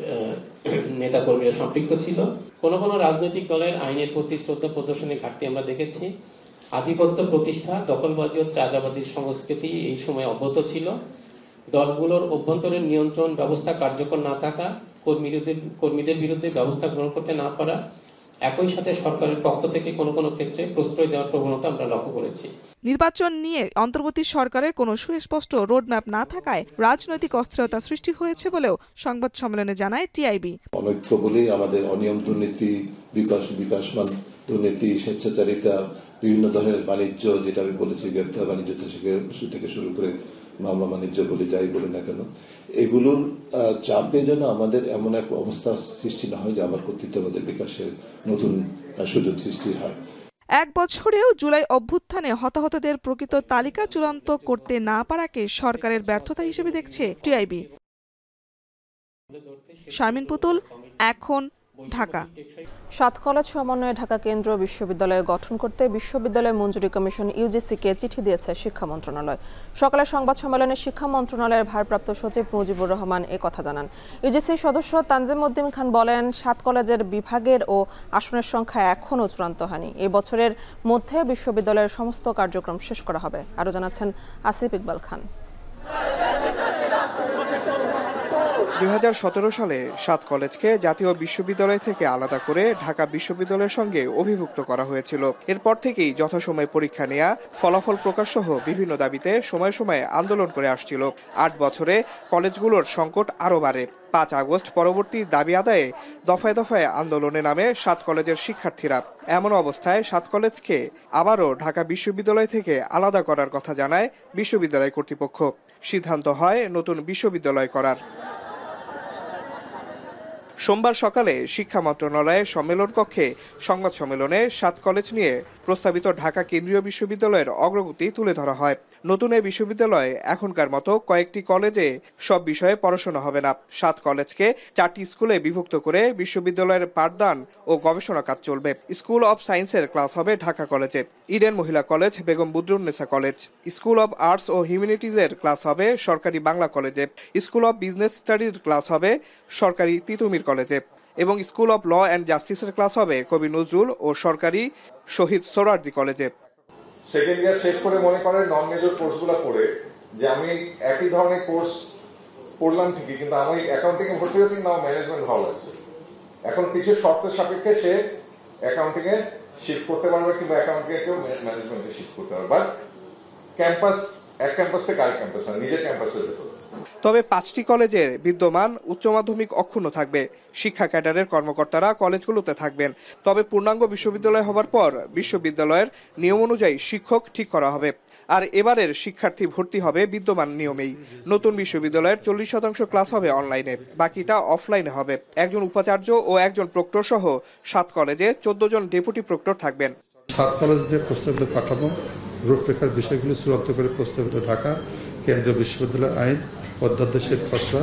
নেতাকর্মীরা সম্পৃক্ত ছিল। কোন রাজনৈতিক দলের আইনের প্রতি শ্রদ্ধা প্রদর্শনের ঘাটতি আমরা দেখেছি। আধিপত্য প্রতিষ্ঠা, দখলবাজি ও চাঁদাবাজির সংস্কৃতি এই সময় অব্যাহত ছিল। দলগুলোর অভ্যন্তরীণ নিয়ন্ত্রণ ব্যবস্থা কার্যকর না থাকা, কর্মীদের বিরুদ্ধে ব্যবস্থা গ্রহণ করতে না পারা, একই সাথে সরকারের পক্ষ থেকে কোনো ক্ষেত্রে প্রশ্রয় দেওয়ার প্রবণতা আমরা লক্ষ্য করেছি। নির্বাচন নিয়ে অন্তর্বর্তী সরকারের কোনো সুস্পষ্ট রোডম্যাপ না থাকায় রাজনৈতিক অস্থিরতা সৃষ্টি হয়েছে বলেও সংবাদ সম্মেলনে জানায় টিআইবি। অনৈক্য বলেই আমাদের অনিয়ম দুর্নীতি, বিকাশমান দুর্নীতি, স্বেচ্ছাচারিতা, বিভিন্ন ধরনের বাণিজ্য, যেটা আমি বলেছি গ্রেফতার বাণিজ্য থেকে শুরু করে মামলা বাণিজ্য বলে যাই বলে না কেন, এগুলোর চাপের জন্য আমাদের এমন এক অবস্থা সৃষ্টি না হয় যে আবার কর্তৃত্ববাদের বিকাশের নতুন সুযোগ সৃষ্টি হয়। এক বছরেও জুলাই অভ্যুত্থানে হতাহতদের প্রকৃত তালিকা চূড়ান্ত করতে না পারাকে সরকারের ব্যর্থতা হিসেবে দেখছে টিআইবি। শারমিন পুতুল, এখন, ঢাকা। 7 কলেজ সমন্বয়ে ঢাকা কেন্দ্রীয় বিশ্ববিদ্যালয় গঠন করতে বিশ্ববিদ্যালয় মঞ্জুরি কমিশন ইউজিসিকে চিঠি দিয়েছে শিক্ষা মন্ত্রণালয়। সকালে সংবাদ সম্মেলনে শিক্ষা মন্ত্রণালয়ের ভারপ্রাপ্ত সচিব মুজিবুর রহমান কথা জানান। ইউজিসির সদস্য তানজিম উদ্দিন খান বলেন, 7 কলেজের বিভাগের ও আসনের সংখ্যা এখনও চূড়ান্ত হয়নি। এই বছরের মধ্যে বিশ্ববিদ্যালয়ের সমস্ত কার্যক্রম শেষ করা হবে। আরও জানাচ্ছেন আসিফ ইকবাল খান। 2017 সালে 7 কলেজকে জাতীয় বিশ্ববিদ্যালয় থেকে আলাদা করে ঢাকা বিশ্ববিদ্যালয়ের সঙ্গে অভিভুক্ত করা হয়েছিল। এরপর থেকেই যথাসময়ে পরীক্ষা নেওয়া, ফলাফল প্রকাশ সহ বিভিন্ন দাবিতে সময়ে সময়ে আন্দোলন করে আসছিল। 8 বছরে কলেজগুলোর সংকট আরও বাড়ে। 5 আগস্ট পরবর্তী দাবি আদায়ে দফায় দফায় আন্দোলনে নামে 7 কলেজের শিক্ষার্থীরা। এমন অবস্থায় 7 কলেজকে আবারও ঢাকা বিশ্ববিদ্যালয় থেকে আলাদা করার কথা জানায় বিশ্ববিদ্যালয় কর্তৃপক্ষ। সিদ্ধান্ত হয় নতুন বিশ্ববিদ্যালয় করার। সোমবার সকালে শিক্ষা মন্ত্রণালয়ের সম্মেলন কক্ষে সংবাদ সম্মেলনে 7 কলেজ নিয়ে প্রস্তাবিত ঢাকা কেন্দ্রীয় বিশ্ববিদ্যালয়ের অগ্রগতি তুলে ধরা হয়। নতুন এই বিশ্ববিদ্যালয়ে এখনকার মতো কয়েকটি কলেজে সব বিষয়ে পড়াশোনা হবে না। 7 কলেজকে 4টি স্কুলে বিভক্ত করে বিশ্ববিদ্যালয়ের পাঠদান ও গবেষণা কাজ চলবে। স্কুল অব সায়েন্সের ক্লাস হবে ঢাকা কলেজে, ইডেন মহিলা college, Begum Badrunnesa college. School of arts ও হিউম্যানিটিজের ক্লাস হবে সরকারি বাংলা কলেজে। স্কুল অব বিজনেস স্টাডির ক্লাস হবে সরকারি তিতুমির কলেজে এবং স্কুল অব ল অ্যান্ড জাস্টিসের ক্লাস হবে কবি নজরুল ও সরকারি শহীদ সোহরাওয়ার্দী কলেজে। সেকেন্ড ইয়ার শেষ করে মনে করেন নন মেজর কোর্সগুলো পড়ে যে আমি একই ধরনের কোর্স পড়লাম ঠিকই, কিন্তু আমি অ্যাকাউন্টিং এ ভর্তি হয়েছি, নাও ম্যানেজমেন্ট হল আছে। এখন কিছু শর্ত সাপেক্ষে সে অ্যাকাউন্টিং এ শিফট করতে পারবে কিংবা অ্যাকাউন্টিং এ কেউ ম্যানেজমেন্টে শিফট করতে পারবে, বাট ক্যাম্পাস এক ক্যাম্পাস থেকে আরেক ক্যাম্পাস না, নিজের ক্যাম্পাসের ভেতর। তবে 5টি কলেজের বিদ্যমান উচ্চ মাধ্যমিক অক্ষুণ্ণ থাকবে। শিক্ষা ক্যাডারের কর্মকর্তারা কলেজগুলোতে থাকবেন। তবে পূর্ণাঙ্গ বিশ্ববিদ্যালয় হবার পর বিশ্ববিদ্যালয়ের নিয়ম অনুযায়ী শিক্ষক ঠিক করা হবে। আর এবারের শিক্ষার্থী ভর্তি হবে বিদ্যমান নিয়মেই। নতুন বিশ্ববিদ্যালয়ের 40% ক্লাস হবে অনলাইনে, বাকিটা অফলাইনে হবে। একজন উপাচার্য ও একজন প্রক্টর সহ 7 কলেজে 14 জন ডেপুটি প্রক্টর থাকবেন। 7 কলেজের প্রস্তাবিত কাঠামো রূপরেখার বিষয়গুলি চূড়ান্ত করে প্রস্তাবিত ঢাকা কেন্দ্রীয় বিশ্ববিদ্যালয় আইন অধ্যাদেশের খসড়া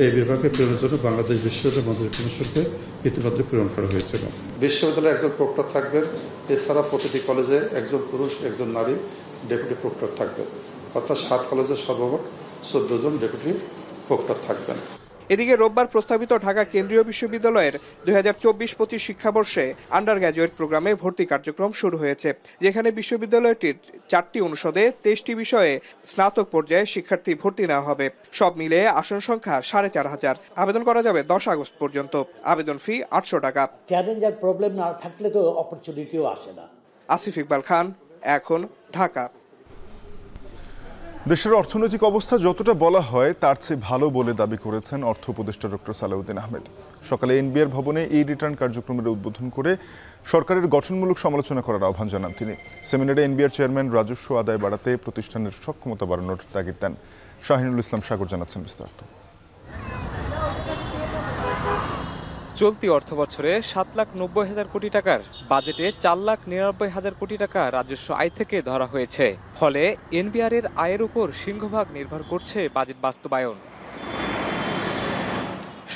এই বিভাগে প্রেরণের জন্য বাংলাদেশ বিশ্ববিদ্যালয় মঞ্জুরি কমিশনকে ইতিমধ্যে প্রেরণ করা হয়েছিল। বিশ্ববিদ্যালয়ে একজন প্রক্টর থাকবেন। এছাড়া প্রতিটি কলেজে একজন পুরুষ, একজন নারী ডেপুটি প্রক্টর থাকবেন। অর্থাৎ 7 কলেজে সর্বমোট 14 জন ডেপুটি প্রক্টর থাকবেন। এদিকে রোববার প্রস্তাবিত ঢাকা কেন্দ্রীয় বিশ্ববিদ্যালয়ের 2024-25 শিক্ষাবর্ষে আন্ডার গ্র্যাজুয়েট প্রোগ্রামে ভর্তি কার্যক্রম শুরু হয়েছে, যেখানে বিশ্ববিদ্যালয়টির 4টি অনুষদে 23টি বিষয়ে স্নাতক পর্যায়ে শিক্ষার্থী ভর্তি নেওয়া হবে। সব মিলিয়ে আসন সংখ্যা 4,500। আবেদন করা যাবে 10 আগস্ট পর্যন্ত। আবেদন ফি 800 টাকা। চ্যালেঞ্জ আর প্রবলেম না থাকলে তো অপরচুনিটিও আসে না। আসিফ ইকবাল খান, এখন, ঢাকা। দেশের অর্থনৈতিক অবস্থা যতটা বলা হয় তার চেয়ে ভালো বলে দাবি করেছেন অর্থ উপদেষ্টা ডক্টর সালাউদ্দিন আহমেদ। সকালে এনবিআর ভবনে এই রিটার্ন কার্যক্রমের উদ্বোধন করে সরকারের গঠনমূলক সমালোচনা করার আহ্বান জানান তিনি। সেমিনারে এনবিআর চেয়ারম্যান রাজস্ব আদায় বাড়াতে প্রতিষ্ঠানের সক্ষমতা বাড়ানোর তাগিদ দেন। শাহিনুল ইসলাম সাগর জানাচ্ছেন বিস্তারিত। চলতি অর্থবছরে 7,90,000 কোটি টাকার বাজেটে 4,99,000 কোটি টাকা রাজস্ব আয় থেকে ধরা হয়েছে। ফলে এনবিআর এর আয়ের উপর সিংহভাগ নির্ভর করছে বাজেট বাস্তবায়ন।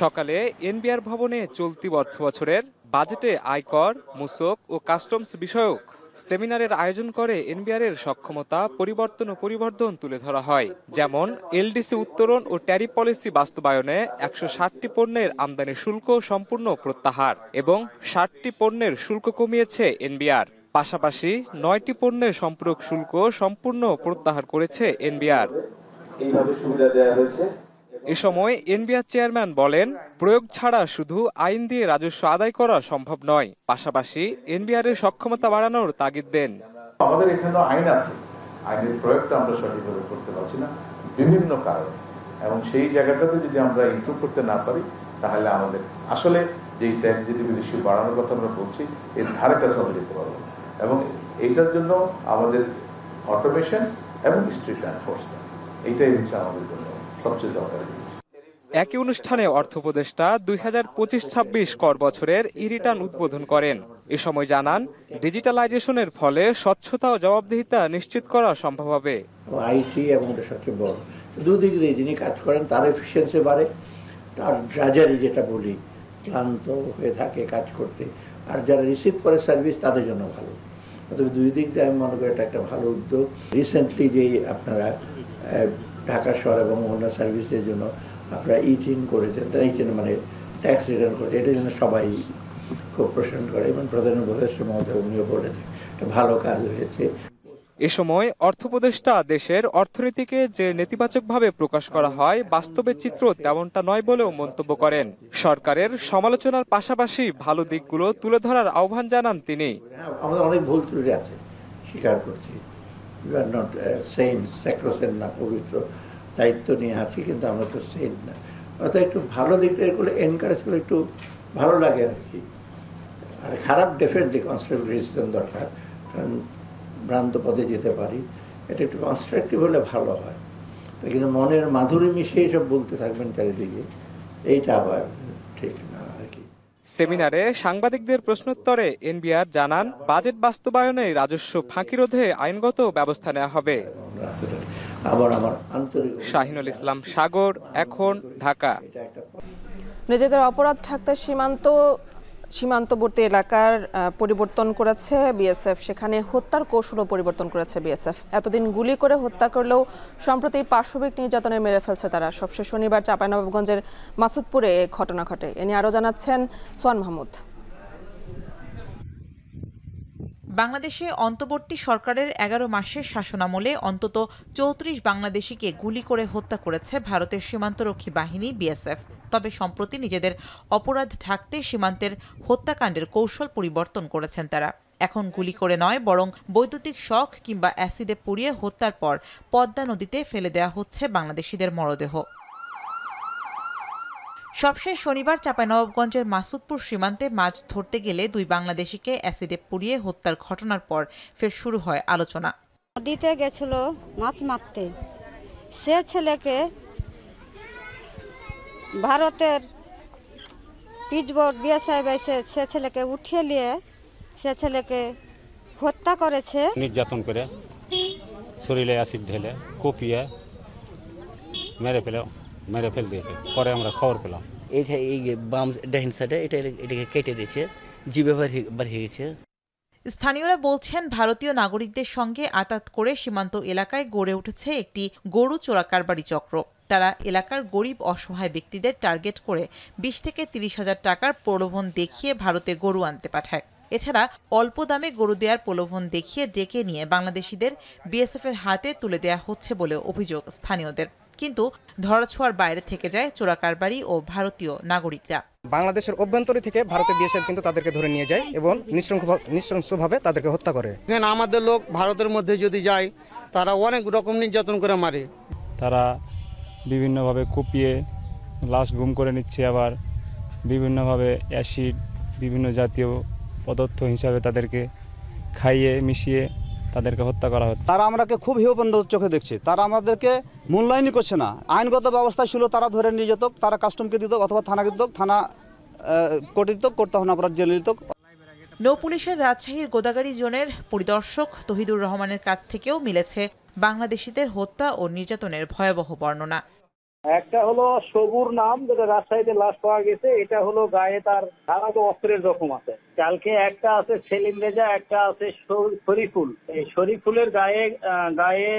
সকালে এনবিআর ভবনে চলতি অর্থবছরের বাজেটে আয়কর, মূসক ও কাস্টমস বিষয়ক সেমিনারের আয়োজন করে এনবিআর এর সক্ষমতা পরিবর্তন ও পরিবর্ধন তুলে ধরা হয়। যেমন এলডিসি উত্তরণ ও ট্যারিফ পলিসি বাস্তবায়নে 160টি পণ্যের আমদানি শুল্ক সম্পূর্ণ প্রত্যাহার এবং 60টি পণ্যের শুল্ক কমিয়েছে এনবিআর। পাশাপাশি 9টি পণ্যের সম্পূরক শুল্ক সম্পূর্ণ প্রত্যাহার করেছে এনবিআর। এইভাবে সুবিধা দেওয়া হয়েছে। এ সময় এনবিআর চেয়ারম্যান বলেন, প্রয়োগ ছাড়া শুধু আইন দিয়ে রাজস্ব আদায় করা সম্ভব নয়। পাশাপাশি এনবিআর এর সক্ষমতা বাড়ানোর তাগিদ দেন। আমাদের এখানে আইন আছে, আইনের প্রয়োগটা আমরা সঠিকভাবে করতে পারছি না বিভিন্ন কারণে, এবং সেই জায়গাটাতে যদি আমরা ইমপ্রুভ করতে না পারি তাহলে আমাদের আসলে যেই ট্যাক্স রেশিও বাড়ানোর কথা আমরা বলছি এর ধারেটা চলে যেতে পারবো, এবং এইটার জন্য আমাদের অটোমেশন এবং স্ট্রিক্ট এনফোর্সমেন্ট এইটাই হচ্ছে আমাদের জন্য সবচেয়ে দরকারি। একই অনুষ্ঠানে অর্থ উপদেষ্টা 2025-26 কর বছরের ই রিটার্ন উদ্বোধন করেন। এ সময় জানান, ডিজিটালাইজেশনের ফলে স্বচ্ছতা ও জবাবদিহিতা নিশ্চিত করা সম্ভব হবে। আইটি এবং এটা সবচেয়ে বড় দুদিক দিয়ে যিনি কাজ করেন তার এফিসিয়েন্সি বাড়ে, তার ড্রাজারি যেটা বলি ক্লান্ত হয়ে থাকে কাজ করতে, আর যারা রিসিভ করে সার্ভিস তাদের জন্য ভালো। তবে দুই দিক দিয়ে আমি মনে করি এটা একটা ভালো উদ্যোগ। রিসেন্টলি যেই আপনারা ঢাকা শহর এবং অন্য সার্ভিসের জন্য আপনারা ইটিন করেছেন, তারা ইটিন মানে ট্যাক্স রিটার্ন করেছে, এটার জন্য সবাই খুব প্রশংসা করে এবং প্রধান উপদেষ্টা মহোদয় উনিও বলেছেন এটা ভালো কাজ হয়েছে। এ সময় অর্থ উপদেষ্টা দেশের অর্থনীতিকে যে নেতিবাচকভাবে প্রকাশ করা হয় বাস্তবের চিত্র তেমনটা নয় বলেও মন্তব্য করেন। সরকারের সমালোচনার পাশাপাশি ভালো দিকগুলো তুলে ধরার আহ্বান জানান তিনি। আমাদের অনেক ভুল ত্রুটি আছে, স্বীকার করছি। উই আর নট সেইন্ট, স্যাক্রোসেন্ট না, পবিত্র, দায়িত্ব নিয়ে আছি, কিন্তু আমরা তো সেইন্ট না। অর্থাৎ একটু ভালো দিকটা এগুলো এনকারেজ করে একটু ভালো লাগে আর কি। আর খারাপ ডেফিনেটলি কনস্ট্রাকটিভ ক্রিটিসিজম দরকার, কারণ ভ্রান্ত পথে যেতে পারি। এটা একটু কনস্ট্রাকটিভ হলে ভালো হয়। তো কিন্তু মনের মাধুরী মিশিয়ে সব বলতে থাকবেন চারিদিকে, এইটা আবার ঠিক না আর কি। সেমিনারে সাংবাদিকদের প্রশ্নোত্তরে এনবিআর জানান, বাজেট বাস্তবায়নে রাজস্ব ফাঁকি রোধে আইনগত ব্যবস্থা নেওয়া হবে। আবার আমার আন্তরিক শাহিনুল ইসলাম সাগর, এখন, ঢাকা। নিজেদের অপরাধ ঢাকতে সীমান্তবর্তী এলাকার পরিবর্তন করেছে বিএসএফ, সেখানে হত্যার কৌশলও পরিবর্তন করেছে বিএসএফ। এতদিন গুলি করে হত্যা করলেও সম্প্রতি পাশবিক নির্যাতনে মেরে ফেলছে তারা। সবশেষ শনিবার চাঁপাইনবাবগঞ্জের মাসুদপুরে ঘটনা ঘটে। এ নিয়ে আরও জানাচ্ছেন সোয়ান মাহমুদ। বাংলাদেশে অন্তর্বর্তী সরকারের 11 মাসের শাসনামলে অন্তত 34 বাংলাদেশিকে গুলি করে হত্যা করেছে ভারতের সীমান্তরক্ষী বাহিনী বিএসএফ। তবে সম্প্রতি নিজেদের অপরাধ ঢাকতে সীমান্তের হত্যাকাণ্ডের কৌশল পরিবর্তন করেছেন তারা। এখন গুলি করে নয়, বরং বৈদ্যুতিক শক কিংবা অ্যাসিডে পুড়িয়ে হত্যার পর পদ্মা নদীতে ফেলে দেওয়া হচ্ছে বাংলাদেশিদের মরদেহ। সবশেষ শনিবার চাঁপাইনবাবগঞ্জের মাসুদপুর সীমান্তে মাছ ধরতে গেলে 2 বাংলাদেশিকে অ্যাসিডে পুড়িয়ে হত্যার ঘটনার পর ফের শুরু হয় আলোচনা। নদীতে গেছিল মাছ মারতে, সে ছেলেকে ভারতের পিচবোর্ড বিএসএফ এসে সে ছেলেকে উঠিয়ে নিয়ে সে ছেলেকে হত্যা করেছে। নির্যাতন করে শরীরে অ্যাসিড ঢেলে কুপিয়ে মেরে ফেল দিয়েছে। পরে আমরা খবর পেলাম এইটা এই বাম ডাইন সাইডে এটাকে কেটে দিয়েছে, জিভে বার হয়ে গেছে। স্থানীয়রা বলছেন, ভারতীয় নাগরিকদের সঙ্গে আতাত করে সীমান্ত এলাকায় গড়ে উঠেছে একটি গরু চোরাকারবারি চক্র। তারা এলাকার গরিব অসহায় ব্যক্তিদের টার্গেট করে 20 থেকে 30 হাজার টাকার প্রলোভন দেখিয়ে ভারতে গরু আনতে পাঠায়। এছাড়া অল্প দামে গরু দেওয়ার প্রলোভন দেখিয়ে ডেকে নিয়ে বাংলাদেশিদের বিএসএফের হাতে তুলে দেওয়া হচ্ছে বলে অভিযোগ স্থানীয়দের। কিন্তু ধরাছোঁয়ার বাইরে থেকে যায় চোরাকারবারি ও ভারতীয় নাগরিকরা। বাংলাদেশের অভ্যন্তরে থেকে ভারতের বিএসএফ কিন্তু তাদেরকে ধরে নিয়ে যায় এবং নৃশংসভাবে তাদেরকে হত্যা করে। আমাদের লোক ভারতের মধ্যে যদি যায়, তারা অনেক রকম নির্যাতন করে মারে। তারা বিভিন্নভাবে কুপিয়ে লাশ গুম করে নিচ্ছে, আবার বিভিন্নভাবে অ্যাসিড বিভিন্ন জাতীয় পদার্থ হিসাবে তাদেরকে খাইয়ে মিশিয়ে তাদেরকে হত্যা করা হচ্ছে। তারা আমাদেরকে খুব হিংস্র চোখে দেখছে, তারা আমাদেরকে মূল্যায়নই করছে না। আইনগত ব্যবস্থা ছিল তারা ধরে নিয়ে যেত, তারা কাস্টমকে দিত অথবা থানাকে দিত, থানা কোর্টে দিত, কোর্ট তখন আপনার জেলে দিত। নৌ পুলিশের রাজশাহীর গোদাগাড়ি জোনের পরিদর্শক তহিদুর রহমানের কাছ থেকেও মিলেছে বাংলাদেশিদের হত্যা ও নির্যাতনের ভয়াবহ বর্ণনা। একটা হলো সবুর নাম, যেটা রাজশাহীতে লাশ পাওয়া গেছে, এটা হলো গায়ে তার ধারালো অস্ত্রের জখম আছে। কালকে একটা আছে সেলিম রেজা, একটা আছে শরীফুল। এই শরীফুলের গায়ে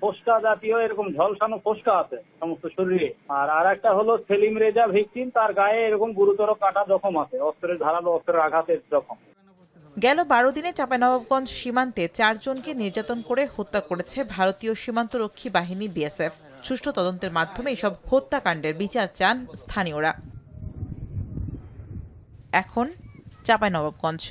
পোস্টা জাতীয় এরকম ঝলসানো পোস্টা আছে সমস্ত শরীরে। আর একটা হলো সেলিম রেজা ভিকটিম, তার গায়ে এরকম গুরুতর কাটা জখম আছে, ধারালো অস্ত্রের আঘাতের জখম। গেল 12 দিনে চাঁপাইনবাবগঞ্জ সীমান্তে 4 জনকে নির্যাতন করে হত্যা করেছে ভারতীয় সীমান্তরক্ষী বাহিনী বিএসএফ। সুষ্ঠু তদন্তের মাধ্যমে এসব হত্যাকাণ্ডের বিচার চান স্থানীয়রা। এখন চাঁপাইনবাবগঞ্জ।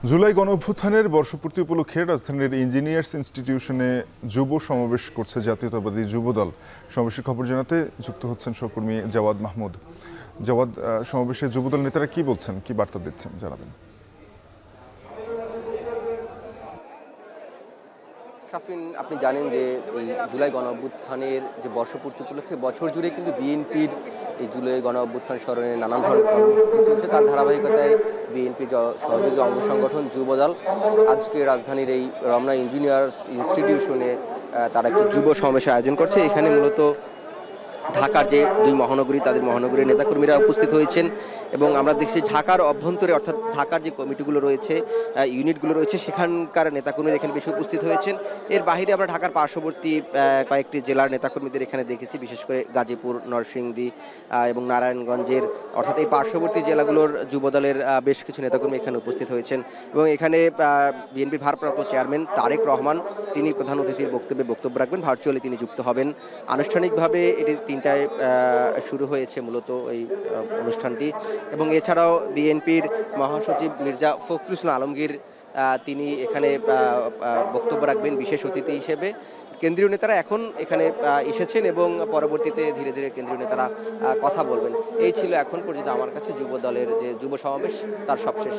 জুলাই গণঅভ্যুত্থানের বর্ষপূর্তি উপলক্ষে রাজধানীর ইঞ্জিনিয়ার্স ইনস্টিটিউশনে যুব সমাবেশ করছে জাতীয়তাবাদী যুবদল। সমাবেশের খবর জানাতে যুক্ত হচ্ছেন সহকর্মী জাওয়াদ মাহমুদ। জাওয়াদ, সমাবেশে যুবদল নেতারা কি বলছেন, কি বার্তা দিচ্ছেন জানাবেন। শাফিন, আপনি জানেন যে এই জুলাই গণঅভ্যুত্থানের যে বর্ষপূর্তি উপলক্ষে বছর জুড়ে কিন্তু বিএনপির এই জুলাই গণঅভ্যুত্থান স্মরণে নানান ধরনের কর্মসূচি চলছে। তার ধারাবাহিকতায় বিএনপির সহযোগী অঙ্গ সংগঠন যুবদল আজকে রাজধানীর এই রমনা ইঞ্জিনিয়ার্স ইনস্টিটিউশনে তারা একটি যুব সমাবেশের আয়োজন করছে। এখানে মূলত ঢাকার যে 2 মহানগরী, তাদের মহানগরীর নেতাকর্মীরা উপস্থিত হয়েছেন এবং আমরা দেখছি ঢাকার অভ্যন্তরে অর্থাৎ ঢাকার যে কমিটিগুলো রয়েছে, ইউনিটগুলো রয়েছে, সেখানকার নেতাকর্মীরা এখানে বেশি উপস্থিত হয়েছেন। এর বাইরে আমরা ঢাকার পার্শ্ববর্তী কয়েকটি জেলার নেতাকর্মীদের এখানে দেখেছি, বিশেষ করে গাজীপুর, নরসিংদী এবং নারায়ণগঞ্জের অর্থাৎ এই পার্শ্ববর্তী জেলাগুলোর যুবদলের বেশ কিছু নেতাকর্মী এখানে উপস্থিত হয়েছেন। এবং এখানে বিএনপির ভারপ্রাপ্ত চেয়ারম্যান তারেক রহমান তিনি প্রধান অতিথির বক্তব্য রাখবেন, ভার্চুয়ালি তিনি যুক্ত হবেন। আনুষ্ঠানিকভাবে এটি 3টায় শুরু হয়েছে মূলত এই অনুষ্ঠানটি। এবং এছাড়াও বিএনপির মহাসচিব মির্জা ফখরুল ইসলাম আলমগীর তিনি এখানে বক্তব্য রাখবেন বিশেষ অতিথি হিসেবে। কেন্দ্রীয় নেতারা এখন এখানে এসেছেন এবং পরবর্তীতে ধীরে ধীরে কেন্দ্রীয় নেতারা কথা বলবেন। এই ছিল এখন পর্যন্ত আমার কাছে যুব দলের যে যুব সমাবেশ তার সবশেষ।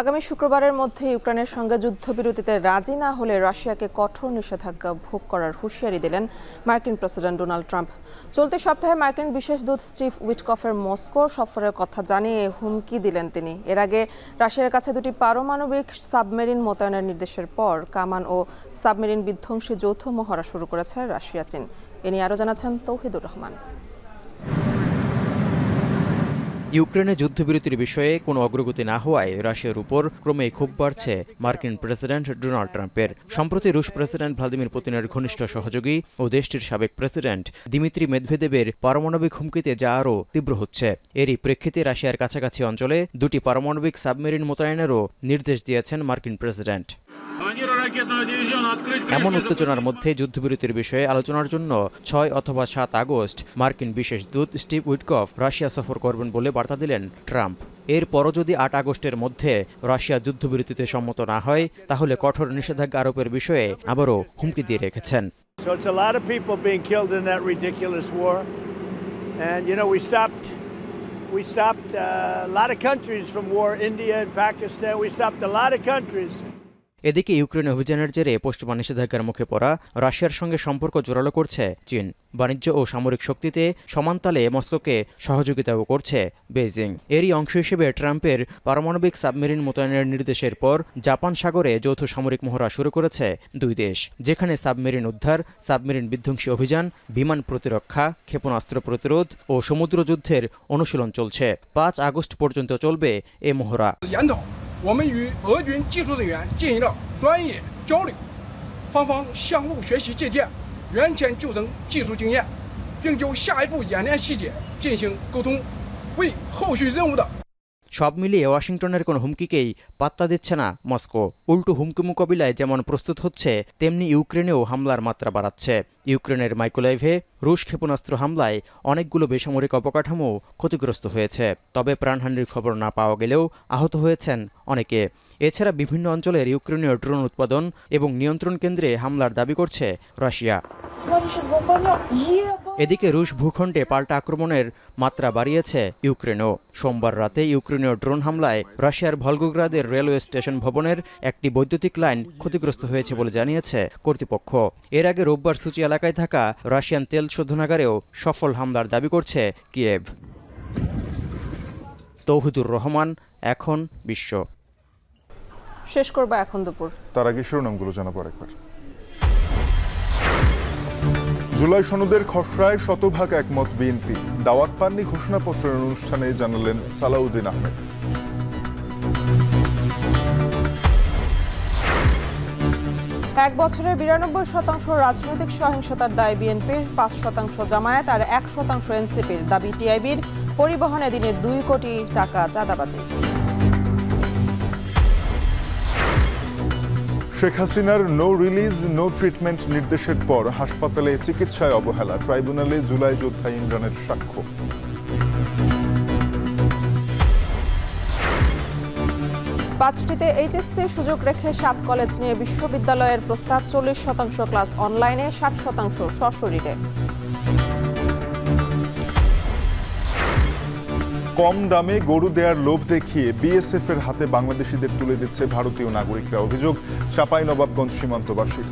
আগামী শুক্রবারের মধ্যে ইউক্রেনের সঙ্গে যুদ্ধবিরতিতে রাজি না হলে রাশিয়াকে কঠোর নিষেধাজ্ঞা ভোগ করার হুঁশিয়ারি দিলেন মার্কিন প্রেসিডেন্ট ডোনাল্ড ট্রাম্প। চলতি সপ্তাহে মার্কিন বিশেষ দূত স্টিভ উইটকফের মস্কো সফরের কথা জানিয়ে হুমকি দিলেন তিনি। এর আগে রাশিয়ার কাছে 2টি পারমাণবিক সাবমেরিন মোতায়েনের নির্দেশের পর কামান ও সাবমেরিন বিধ্বংসী যৌথ মহড়া শুরু করেছে রাশিয়া চীন। এ নিয়ে আরও জানাচ্ছেন তৌহিদুর রহমান। ইউক্রেনে যুদ্ধবিরতির বিষয়ে কোনো অগ্রগতি না হওয়ায় রাশিয়ার উপর ক্রমেই ক্ষোভ বাড়ছে মার্কিন প্রেসিডেন্ট ডোনাল্ড ট্রাম্পের। সম্প্রতি রুশ প্রেসিডেন্ট ভ্লাদিমির পুতিনের ঘনিষ্ঠ সহযোগী ও দেশটির সাবেক প্রেসিডেন্ট দিমিত্রি মেদভেদেবের পারমাণবিক হুমকিতে যা আরও তীব্র হচ্ছে। এরই প্রেক্ষিতে রাশিয়ার কাছাকাছি অঞ্চলে 2টি পারমাণবিক সাবমেরিন মোতায়েনেরও নির্দেশ দিয়েছেন মার্কিন প্রেসিডেন্ট। এমন উত্তেজনার মধ্যে যুদ্ধবিরতির বিষয়ে আলোচনার জন্য 6 অথবা 7 আগস্ট মার্কিন বিশেষ দূত স্টিভ উইটকফ রাশিয়া সফর করবেন বলে বার্তা দিলেন ট্রাম্প। এরপরও যদি 8 আগস্টের মধ্যে রাশিয়া যুদ্ধবিরতিতে সম্মত না হয় তাহলে কঠোর নিষেধাজ্ঞা আরোপের বিষয়ে আবারও হুমকি দিয়ে রেখেছেন। We stopped a lot of countries from war, India and Pakistan. We stopped a lot of countries. এদিকে ইউক্রেন অভিযানের জেরে পশ্চিমা নিষেধাজ্ঞার মুখে পড়া রাশিয়ার সঙ্গে সম্পর্ক জোরালো করছে চীন। বাণিজ্য ও সামরিক শক্তিতে সমানতালে মস্কোকে সহযোগিতাও করছে বেইজিং। এরই অংশ হিসেবে ট্রাম্পের পারমাণবিক সাবমেরিন মোতায়েনের নির্দেশের পর জাপান সাগরে যৌথ সামরিক মহড়া শুরু করেছে 2 দেশ, যেখানে সাবমেরিন উদ্ধার, সাবমেরিন বিধ্বংসী অভিযান, বিমান প্রতিরক্ষা, ক্ষেপণাস্ত্র প্রতিরোধ ও সমুদ্র যুদ্ধের অনুশীলন চলছে। 5 আগস্ট পর্যন্ত চলবে এ মহড়া। 我们与俄军技术人员进行了专业交流，双方相互学习借鉴原潜救生技术经验，并就下一步演练细节进行沟通，为后续任务的 সব মিলিয়ে ওয়াশিংটনের কোনো হুমকিকেই পাত্তা দিচ্ছে না মস্কো। উল্টো হুমকি মোকাবিলায় যেমন প্রস্তুত হচ্ছে তেমনি ইউক্রেনেও হামলার মাত্রা বাড়াচ্ছে। ইউক্রেনের মাইকোলাইভে রুশ ক্ষেপণাস্ত্র হামলায় অনেকগুলো বেসামরিক অবকাঠামো ক্ষতিগ্রস্ত হয়েছে। তবে প্রাণহানির খবর না পাওয়া গেলেও আহত হয়েছেন অনেকে। এছাড়া বিভিন্ন অঞ্চলের ইউক্রেনীয় ড্রোন উৎপাদন এবং নিয়ন্ত্রণ কেন্দ্রে হামলার দাবি করছে রাশিয়া। এদিকে রুশ ভূখণ্ডে পাল্টা আক্রমণের মাত্রা বাড়িয়েছে ইউক্রেনও। সোমবার রাতে ইউক্রেনীয় ড্রোন হামলায় রাশিয়ার ভলগোগ্রাদের রেলওয়ে স্টেশন ভবনের একটি বৈদ্যুতিক লাইন ক্ষতিগ্রস্ত হয়েছে বলে জানিয়েছে কর্তৃপক্ষ। এর আগে রোববার সুচি এলাকায় থাকা রাশিয়ান তেল শোধনাগারেও সফল হামলার দাবি করছে কিয়েভ। তৌহিদুর রহমান, এখন বিশ্ব। শেষ করব এখন দুপুর। তার আগে শিরোনামগুলো জানাবো আরেকবার। জুলাই সনদের খসড়ায় শতভাগ একমত বিএনপি। দাওয়াত পাননি ঘোষণাপত্রের অনুষ্ঠানে জানালেন সালাউদ্দিন আহমেদ। এক বছরে 92% রাজনৈতিক সহিংসতার দায় বিএনপির, 5% জামায়াত আর 1% এনসিপির। দাবি টিআইবির, পরিবহনে দিনে 2 কোটি টাকা চাঁদাবাজি। শেখ হাসিনার নো রিলিজ নো ট্রিটমেন্ট নির্দেশের পর হাসপাতালে চিকিৎসায় অবহেলা। ট্রাইব্যুনালে জুলাই যোদ্ধা ইমরানের সাক্ষ্য। পাঁচটিতে এইচএসসির সুযোগ রেখে 7 কলেজ নিয়ে বিশ্ববিদ্যালয়ের প্রস্তাব। 40% ক্লাস অনলাইনে, 60% সশরীরে। কম দামে গরু দেওয়ার লোভ দেখিয়ে বিএসএফ এর হাতে বাংলাদেশিদের তুলে দিচ্ছে ভারতীয় নাগরিকরা। অভিযোগ চাঁপাইনবাবগঞ্জ সীমান্তবাসীর।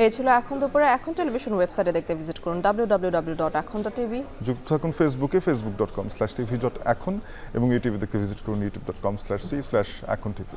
এই ছিল এখন দুপুরে। এখন টেলিভিশন ওয়েবসাইটে দেখতে ভিজিট করুন www.এখন.tv। যুক্ত থাকুন ফেসবুকে facebook.com/tv.এখন এবং ইউটিউবে দেখতে ভিজিট করুন youtube.com/c/এখন tv।